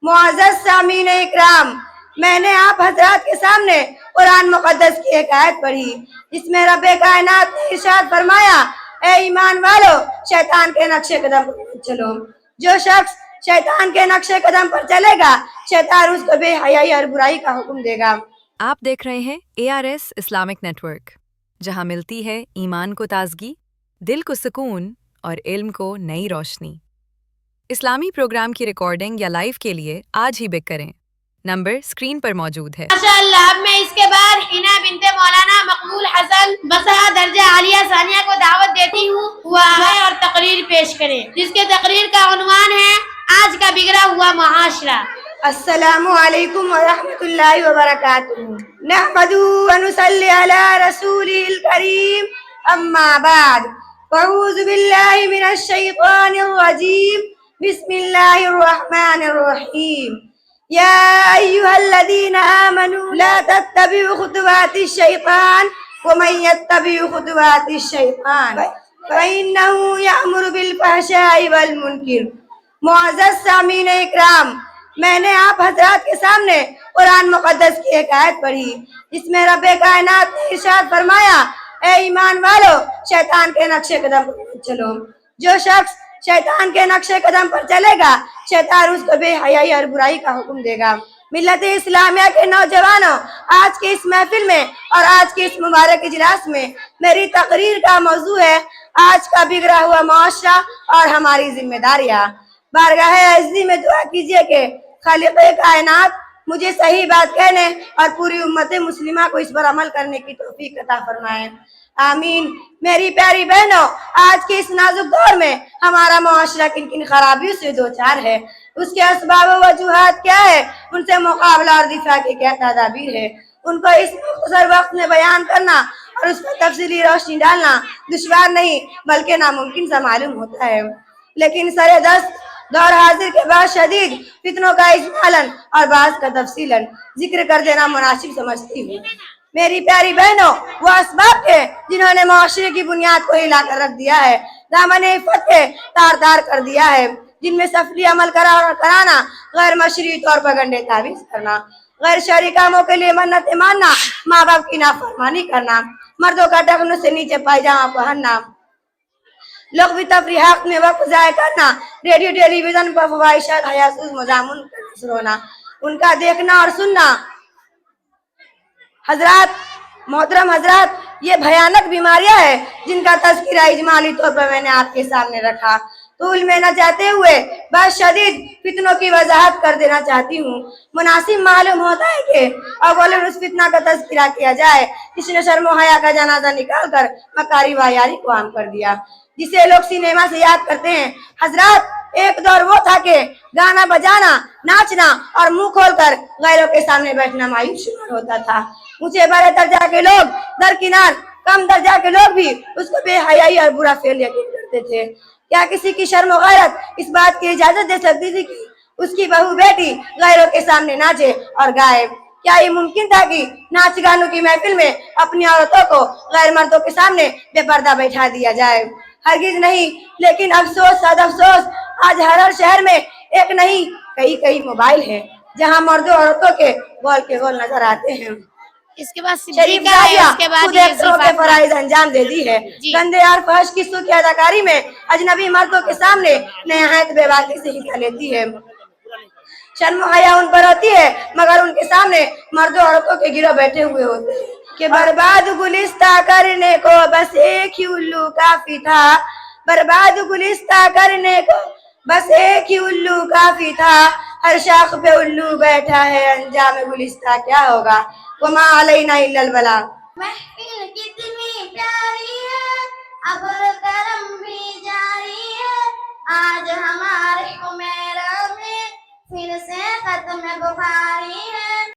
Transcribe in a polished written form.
معزز سامعین اکرام، میں نے آپ حضرات کے سامنے قرآن مقدس کی ایک آیت پڑھی جس میں رب کائنات نے ارشاد فرمایا، اے ایمان والو شیطان کے نقش قدم پر چلو۔ جو شخص شیطان کے نقش قدم پر چلے گا شیطان اس کو بے حیائی اور برائی کا حکم دے گا۔ آپ دیکھ رہے ہیں ARS اسلامک نیٹ ورک، جہاں ملتی ہے ایمان کو تازگی، دل کو سکون اور علم کو نئی روشنی۔ اسلامی پروگرام کی ریکارڈنگ یا لائیو کے لیے آج ہی بک کریں۔ نمبر اسکرین پر موجود ہے۔ ماشاءاللہ، اب میں اس کے بعد حنا بنت مولانا مقبول حسن بصرہ درجہ عالیہ ثانیہ کو دعوت دیتی ہوں وہ آئے اور تقریر پیش کریں، جس کے تقریر کا عنوان ہے آج کا بگڑا ہوا معاشرہ۔ السلام علیکم ورحمۃ اللہ وبرکاتہ۔ نحمدہ ونصلی علی رسولہ الکریم، اما بعد، اعوذ باللہ من الشیطان الرجیم، بسم اللہ الرحمن الرحیم۔ یا ایہا الذین آمنوا لا تتبعوا خطوات الشیطان ومن یتبع خطوات الشیطان فإنہ یأمر بالفحشاء والمنکر۔ معزز سامعین اکرام، میں نے آپ حضرات کے سامنے قرآن مقدس کی ایک آیت پڑھی جس میں رب کائنات نے ارشاد فرمایا، اے ایمان والو شیطان کے نقش قدم پر چلو۔ جو شخص شیطان کے نقش قدم پر چلے گا شیطان اس کو بے حیائی اور برائی کا حکم دے گا۔ ملت اسلامیہ کے نوجوانوں، آج کی اس محفل میں اور آج کی اس مبارک اجلاس میں میری تقریر کا موضوع ہے آج کا بگڑا ہوا معاشرہ اور ہماری ذمہ داریاں۔ بارگاہ عزیز میں دعا کیجئے کہ خالق کائنات مجھے صحیح بات کہنے اور پوری امت مسلمہ کو اس پر عمل کرنے کی توفیق عطا فرمائے، آمین۔ میری پیاری بہنوں، آج کے اس نازک دور میں ہمارا معاشرہ کن کن خرابیوں سے دوچار ہے، اس کے اسباب و وجوہات کیا ہے، ان سے مقابلہ اور دفاع کی کیا تدابیر ہے، ان کو اس مختصر وقت میں بیان کرنا اور اس پر تفصیلی روشنی ڈالنا دشوار نہیں بلکہ ناممکن سا معلوم ہوتا ہے، لیکن سر دست دور حاضر کے بعد شدید فتنوں کا اجمالاً اور بعض کا تفصیلاً ذکر کر دینا مناسب سمجھتی ہوں۔ میری پیاری بہنوں، وہ اسباب تھے جنہوں نے معاشرے کی بنیاد کو ہلا کر رکھ دیا ہے، دامن عفت کے تار تار کر دیا ہے، جن میں سفلی عمل کرانا، غیر مشروع طور پر گنڈے تعویذ کرنا، غیر شرعی کاموں کے لیے منت ماننا، ماں باپ کی نافرمانی کرنا، مردوں کا ٹخنوں سے نیچے پائجامہ پہننا، لغوی تفریحات میں وقت ضائع کرنا، ریڈیو ٹیلی ویژن پر فواہشات حیاسوز مضامون کا نشر ہونا، ان کا دیکھنا اور سننا۔ حضرات، محترم حضرات، یہ بھیانک بیماریاں ہیں جن کا تذکرہ اجمالی طور پر میں نے آپ کے سامنے رکھا۔ طول میں نہ جاتے ہوئے بس شدید فتنوں کی وضاحت کر دینا چاہتی ہوں۔ مناسب معلوم ہوتا ہے کہ اولاً اس فتنہ کا تذکرہ کیا جائے جس نے شرم و حیا کا جنازہ نکال کر مکاری و عیاری کو عام کر دیا، جسے لوگ سینما سے یاد کرتے ہیں۔ حضرات، ایک دور وہ تھا کہ گانا بجانا، ناچنا اور منہ کھول کر غیروں کے سامنے بیٹھنا معیوب شمار ہوتا تھا۔ مجھے بڑے درجہ کے لوگ درکنار کم درجہ کے لوگ بھی اس کو بے حیائی اور برا فعل یقین کرتے تھے۔ کیا کسی کی شرم و غیرت اس بات کی اجازت دے سکتی تھی کہ اس کی بہو بیٹی غیروں کے سامنے ناچے اور گائے؟ کیا یہ ممکن تھا کہ ناچ گانوں کی محفل میں اپنی عورتوں کو غیر مردوں کے سامنے بے پردہ بیٹھا دیا جائے؟ ہرگز نہیں، لیکن افسوس صد افسوس، آج ہر شہر میں ایک نہیں کئی موبائل ہیں جہاں مردوں عورتوں کے گول نظر آتے ہیں۔ اس کے بعد شریف خود ایکٹروں کے فرائض انجام دے دی ہے، گندے اور فحش قصوں کی اداکاری میں اجنبی مردوں کے سامنے نہایت بے باکی سے حصہ لیتی ہے۔ شرم و حیا ان پر ہوتی ہے مگر ان کے سامنے مردوں عورتوں کے گروہ بیٹھے ہوئے ہوتے ہیں کہ برباد گلستہ کرنے کو بس ایک ہی الو کافی تھا، برباد گلستہ کرنے کو بس ایک ہی الو کافی تھا، ہر شاخ پہ الو بیٹھا ہے انجام گلستہ کیا ہوگا، وما علینا الا البلاغ۔ محفل کتنی پیاری ہے، ابر کرم بھی جاری ہے، آج ہمارے حمیرہ میں پھر سے ختم بخاری ہے،